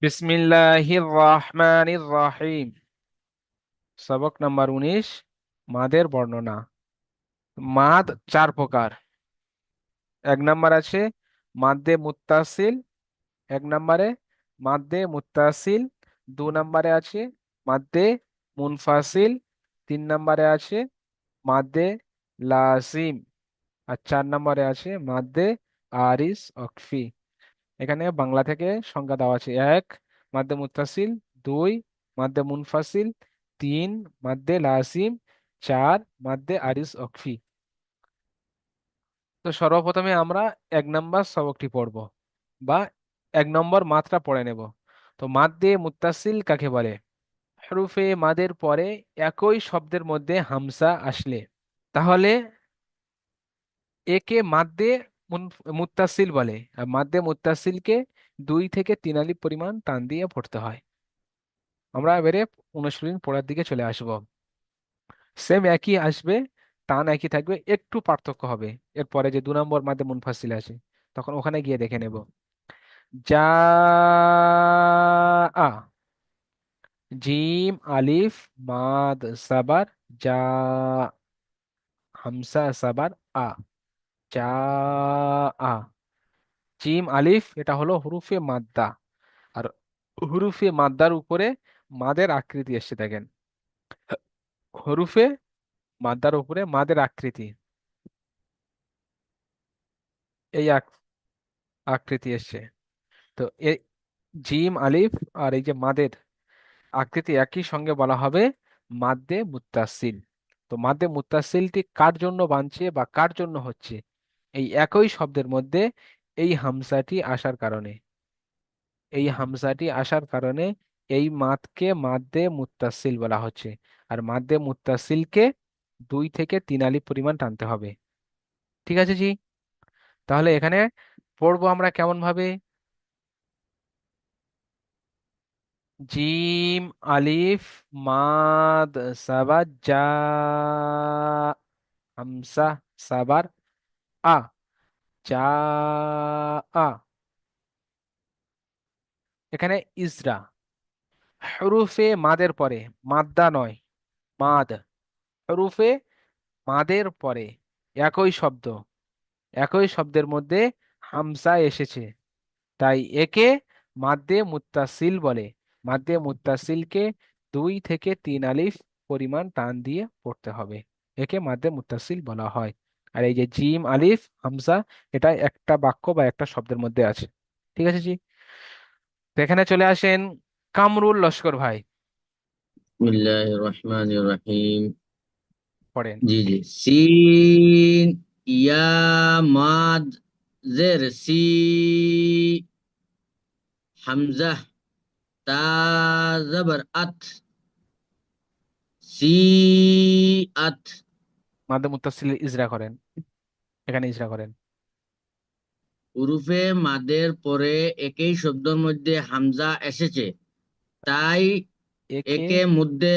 বিসমিল্লাহির রহমানির রহিম। সবক নাম্বার 19, মাদের বর্ণনা। মাদ চার প্রকার। এক নাম্বার আছে মাদ্দে মুত্তাসিল, এক নম্বরে মাদ্দে মুত্তাসিল, দু নম্বরে আছে মাদ্দে মুনফাসিল, তিন নম্বরে আছে মাদ্দে লাজিম, আর চার নম্বরে আছে মাদ্দে আরিস অকফি। এখানে বাংলা থেকে সংজ্ঞা দেওয়া আছে: এক, মাদ্দে মুত্তাসিল; দুই, মাদ্দে মুনফাসিল; তিন, মাদ্দে লাজিম; চার, মাদ্দে আরিস অকফি। তো সর্বপ্রথমে আমরা এক নম্বর সবকটি পড়ব, বা এক নম্বর মাত্রা পড়ে নেব। তো মাদ্দে মুত্তাসিল কাকে বলে? হরফে মাদের পরে একই শব্দের মধ্যে হামসা আসলে, তাহলে একে মাদ্দে মুত্তাসিল বলে। আর মাদ্দে মুত্তাসিলকে 2 থেকে 3 আলিফ পরিমাণ টান দিয়ে পড়তে হয়। আমরা এবারে অনুশীলন পড়ার দিকে চলে আসব। সেম একই আসবে, টান একই থাকবে, একটু পার্থক্য হবে। এরপরে যে 2 নম্বর মাদ্দে মুনফাসিল আছে, তখন ওখানে গিয়ে দেখে নেব। যা আ, জিম আলিফ মাদ সাবার যা, হামসা সাবার আ, যা আ। জিম আলিফ এটা হলো হুরুফে মাদ্দা, আর হুরুফে মাদ্দার উপরে মাদের আকৃতি এসে দেখেন। হরুফে মাদ্দার উপরে মাদের আকৃতি, এই আকৃতি এসছে। তো এই জিম আলিফ আর এই যে মাদের আকৃতি একই সঙ্গে বলা হবে মাদ্দে মুত্তাসিল। তো মাদ্দে মুত্তাসিলটি কার জন্য বানছে বা কার জন্য হচ্ছে? এই একই শব্দের মধ্যে এই হামসাটি আসার কারণে, এই হামসাটি আসার কারণে এই মাদকে মাদ্দে মুত্তাসিল বলা হচ্ছে। আর মাদ্দে মুত্তাসিলকে 2 থেকে 3 আলিফ পরিমাণ টানতে হবে। ঠিক আছে জি? তাহলে এখানে পড়বো আমরা কেমন ভাবে? জিম আলিফ মাদ সাবাত যা, হামসা সাবার আ, যা আ। এখানে ইসরা হরুফে মাদের পরে, মাদ্দা নয়, মাদ। হরুফে মাদের পরে একই শব্দ, একই শব্দের মধ্যে হামসা এসেছে, তাই একে মাদ্দে মুত্তাসিল বলে। মাদ্দে মুত্তাসিলকে 2 থেকে 3 আলিফ পরিমাণ টান দিয়ে পড়তে হবে, একে মাদ্দে মুত্তাসিল বলা হয়। আর এই যে জিম আলিফ হামসা, এটা একটা বাক্য বা একটা শব্দের মধ্যে আছে। ঠিক আছে জি? তো এখানে চলে আসেন কামরুল লস্কর ভাই, বিসমিল্লাহির রহমানির রহিম। পড়েন। জি জি। সিন, ইয়া, মাদ, জের সি, হামজা, তা, জবর আত, সি, আত। মাদ্দে মুত্তাসিল ইজরা করেন, এখানে ইজরা করেন। উরুফে মাদের পরে একই শব্দের মধ্যে হামজা এসেছে, তাই একে একে মধ্যে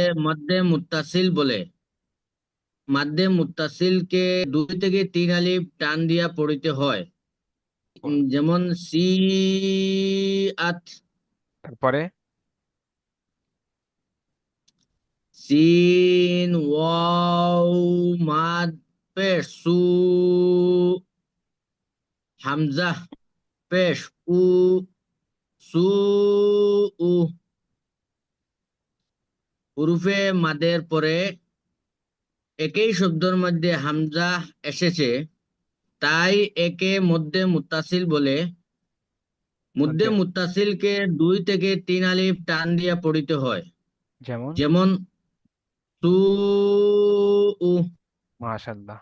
মুত্তাসিল বলে। মাদ্দে মুত্তাসিলকে 2 থেকে 3 আলিফ টান দিয়া পড়িতে হয়। যেমন সি, আত, তারপরে সিন, ওয়াও, মাদ, পেশ, সু, হামজা, পেশ, উ, সু, উ। হুরুফে মাদের পরে একই শব্দের মধ্যে হামজা এসেছে, তাই একে মধ্যে মুত্তাসিল বলে। মধ্যে মধ্যে, মুত্তাসিলকে 2 থেকে 3 আলিফ টান দিয়া পড়িতে হয়। যেমন যেমন সু, উ। মাশাআল্লাহ।